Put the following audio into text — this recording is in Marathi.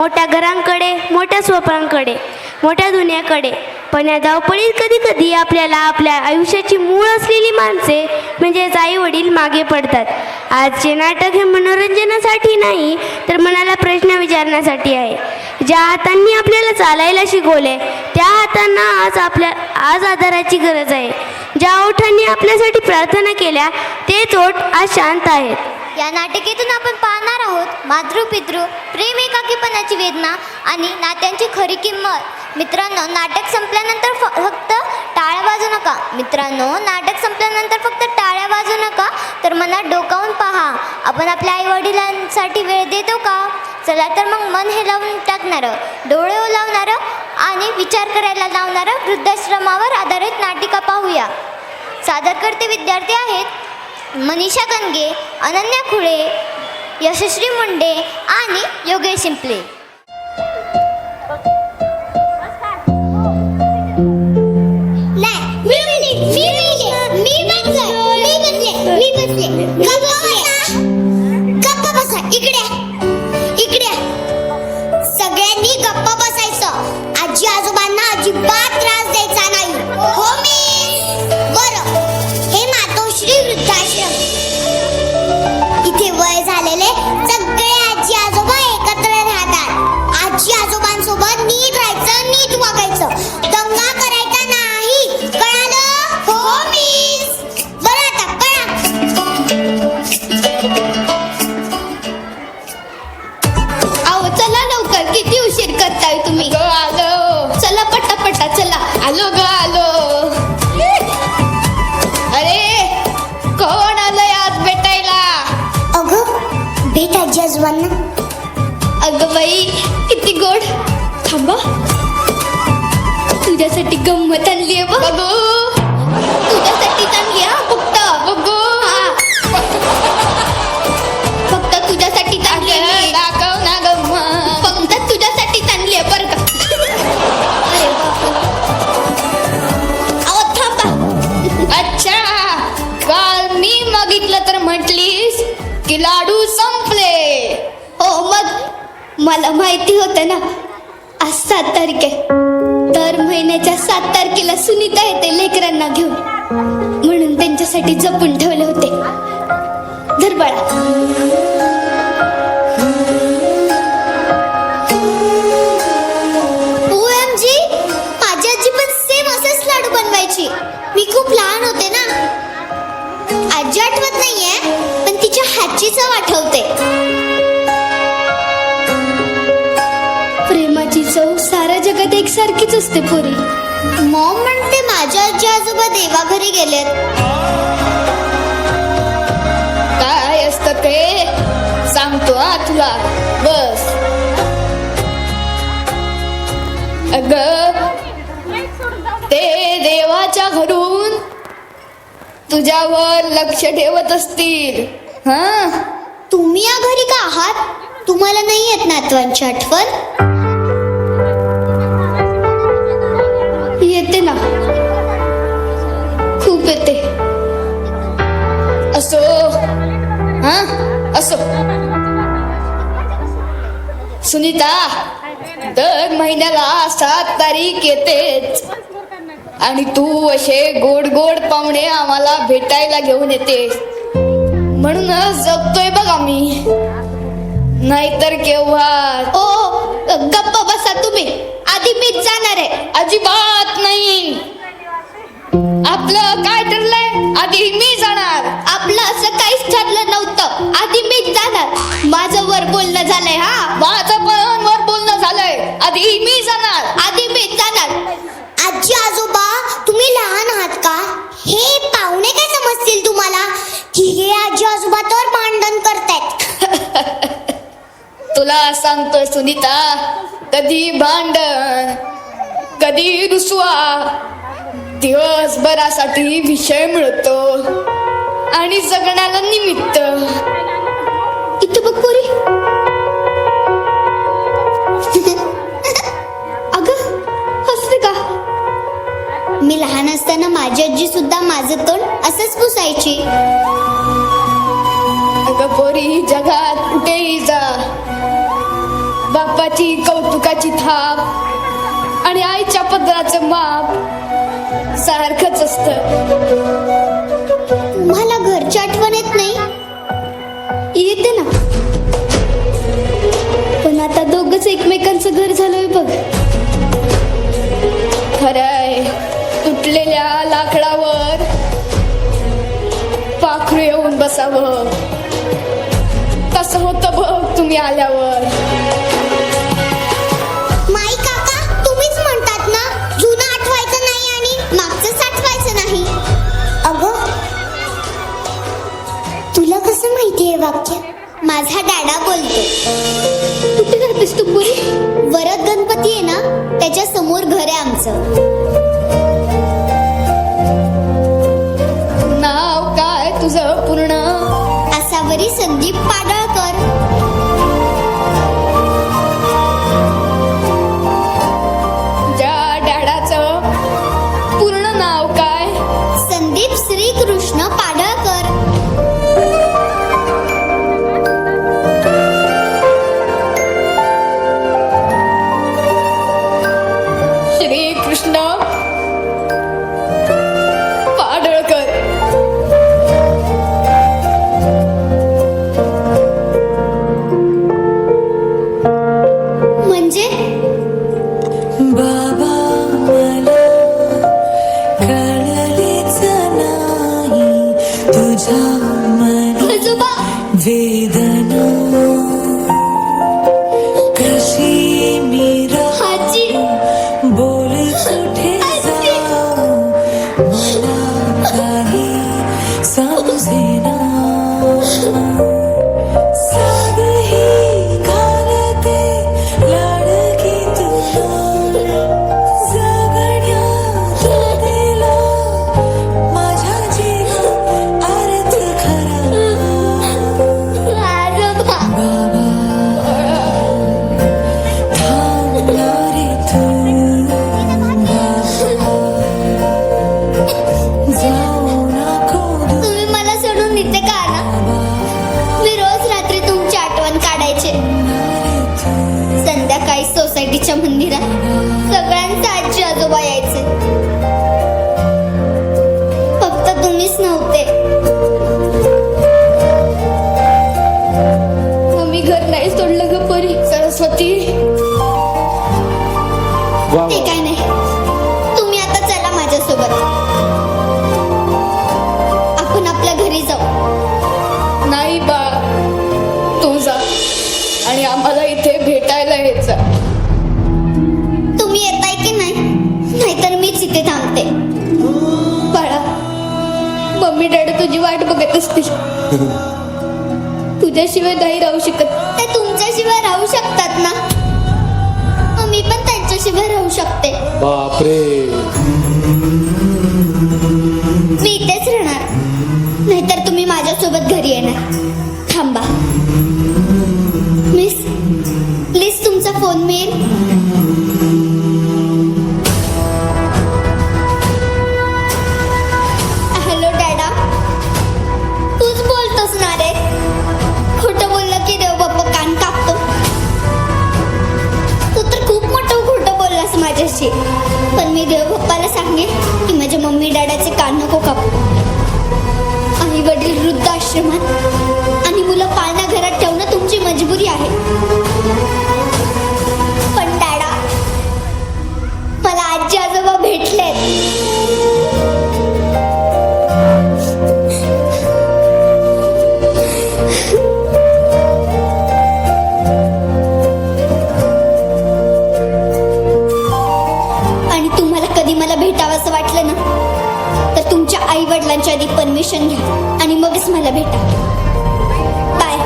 मोठ्या घरांकडे, मोठ्या स्वप्नांकडे, मोठ्या दुनियाकडे. पण या धावपळीत कधी कधी आपल्याला आपल्या आयुष्याची मूळ असलेली माणसे म्हणजेच आई वडील मागे पडतात. आजचे नाटक हे मनोरंजनासाठी नाही तर मनाला प्रश्न विचारण्यासाठी आहे. ज्या हातांनी आपल्याला चालायला शिकवले त्या हातांना आज आधाराची गरज आहे. ज्या ओठांनी आपल्यासाठी प्रार्थना केल्या तेच ओठ आज शांत आहेत. या नाटिकेतून आपण पाहणार आहोत मातृपितृ प्रेम, एकाकीपणाची वेदना आणि नात्यांची खरी किंमत. मित्रांनो, नाटक संपल्यानंतर फक्त टाळ्या वाजू नका. टाळ्या वाजू नका तर मनात डोकावून पहा, आपण आपल्या आई वडिलांसाठी वेळ देतो का? चला तर मग मन हेलावून टाकणारं, डोळे ओलावणारं आणि विचार करायला लावणारं वृद्धाश्रमावर आधारित नाटिका पाहूया. सादरकर्ते विद्यार्थी आहेत मनीषा गणगे, अनन्या खुळे, यशश्री मुंडे आणि योगेश शिंपले. गप्पा बसा. इकडे सगळ्यांनी गप्पा बसायचं. आजी आजोबांना अजिबात त्रास द्यायचा नाही. हो मी बरं. हे मातोश्री वृद्धाश्रम. इथे वय झालेले सगळे आजी आजोबा एकत्र राहतात. आजी आजोबांसोबत नीट राहायचं, नीट वागायचं, दंगा करायचा नाही. कळालं? हो मिस. बरं आता कळा. आओ चला लवकर, किती उशीर करताय तुम्ही? आलो. चला पटापटा चला. आलो ग आलो. अरे कोण आलंय आज भेटायला? अगं भेट आजी आजोबांना. अगं बाई किती गोड. थांबा, तुझ्यासाठी गंमत आणलीये बघ. तुझ्यासाठी आणली हा. फक्त तुझ्यासाठी आणली. दाखव ना गंमत. फक्त तुझ्यासाठी आणली आहे बरं का. अहो थांबा. अच्छा, काल मी मागितलं तर म्हटलीस की लाडू संपले. हो मग मला माहिती होतं ना आज 7 तारीख आहे. दर महिन्याच्या 7 तारखेला सुनीता येते लेकरांना घेऊन, म्हणून त्यांच्यासाठी जपून ठेवले होते. धर बाळा. OMG, माझी आजी पण सेम असेच लाडू बनवायची. मी खूप लहान होते ना. आजी आठवत नाहीये पण तिच्या हातची चव आठवते. प्रेमाची चव साऱ्या जगात एकसारखीच असते पोरी. मॉम म्हणते माझ्या आजी आजोबा देवाघरी गेलेत. काय असतं ते सांगतो हा तुला. बस. अग ते देवाच्या घरून तुझ्यावर लक्ष ठेवत असतील. हा, तुम्ही या घरी का आहात? तुम्हाला नाही येत नातवांची आठवण? येते ना, खूप येते. असो हा, असो. सुनीता, दर महिन्याला 7 तारीख येतेच आणि तू असे गोड गोड पाहुणे आम्हाला भेटायला घेऊन येतेस. म्हणूनच जगतोय बघ आम्ही, नाहीतर केव्हा. ओ गप्पा बसा तुम्ही. आधी मीच जाणार आहे. अजिबात नाही. आपलं काय ठरलंय? आधी मी जाणार. आपलं असं काहीच ठरलं नव्हतं. आधी मीच जाणार. माझं वर बोलणं झालंय. हा, माझं पण वर बोलणं झालंय. आधी मी जाणार. आधी मीच जाणार. आजी आजोबा, तुम्ही लहान आहात का? हे पाहुणे काय समजतील तुम्हाला की हे आजी आजोबा तर भांडण करतायत? तुला सांगतोय सुनीता, कधी भांडण, कधी रुसवा. दिवसभरासाठी विषय मिळतो आणि जगण्याला निमित्त. इथं बघ पोरी. अगं हसते का? मी लहान असताना माझी आजी सुद्धा माझं तोंड असंच पुसायची. अगं पोरी, जगात कुठेही जा, बाप्पा बाबाची कौतुकाची थाप आणि आईच्या पदराचं माप सारखंच असतं. तुम्हाला घरची आठवण येत नाही? येते ना, पण आता दोघंच एकमेकांचं घर झालंय बघ. खरंय, तुटलेल्या लाकडावर पाखरू येऊन बसावं कसं होतं बघ तुम्ही आल्यावर. माई काका, तुम्हीच म्हणतात ना, जुनं आठवायचं नाही आणि मागचं साठवायचं नाही. अगं, तुला कसं माहिती आहे वाक्य? माझा डॅडा बोलतो. कुठे राहतेस तू पुरी? वरद गणपती आहे ना, त्याच्या समोर घर आहे आमचं. नाव काय तुझं पूर्ण? आसावरी संदीप पाडळकर. तुझ्या डॅडाचं पूर्ण नाव काय? संदीप श्रीकृष्ण पाडळकर. श्रीकृष्ण पाडळकर. म्हणजे बाबा मला कळलेच नाही तुझ्या मनी आजोबा, वेदना कशी मी आजी, बोल कुठे जाऊ मला काही समजेना. सागही घालते लाडकी तुला जगण्यात दिला माझ्या जीवात अर्थ खरा. आजोबा. बाबा थांबला रे तू जाऊ नको तुम्ही मला सोडून इथे का ना? मी रोज रात्री तुमची आठवण काढायचे. संध्याकाळी सोसायटीच्या मंदिरात सगळ्यांचे आजी आजोबा यायचे. फक्त तुम्हीच नव्हते. मम्मी घर नाही सोडलं ग परी. सरस्वती, ते काय नाही. तुम्ही आता चला माझ्यासोबत. आपण आपल्या घरी जाऊ. नाही बा, तू जा आणि आम्हाला इथे भेटायला यायचं. तुम्ही येताय की नाही? नाहीतर मीच इथे थांबते. बाळा, मम्मी डॅडी तुझी वाट बघत असतील. तुझ्याशिवाय नाही राहू शकत. ते तुमच्याशिवाय राहू शकतात ना, मग मी पण त्यांच्याशिवाय राहू शकते. बापरे, मी इथेच राहणार. नाहीतर तुम्ही माझ्यासोबत घरी येणार. थांबा. मिस, प्लीज तुमचा फोन मिळेल? हॅलो डॅडा, तूच बोलतोस ना रे? खोटं बोललं की देव बाप्पा कान कापतो. तू तर खूप मोठं खोटं बोललास माझ्याशी. पण मी देव बाप्पाला सांगेन की माझ्या मम्मी डॅडाचे कान नको कापू. आई वडील वृद्धाश्रमात आणि मुलं पाळणा घरात ठेवणं तुमची मजबुरी आहे. पण डॅडा, मला आजी आजोबा भेटलेत. आणि तुम्हाला कधी मला भेटावंसं वाटलं ना, तर तुमच्या आई वडिलांच्या आधी परमिशन घ्या आणि मगच मला भेटा. बाय.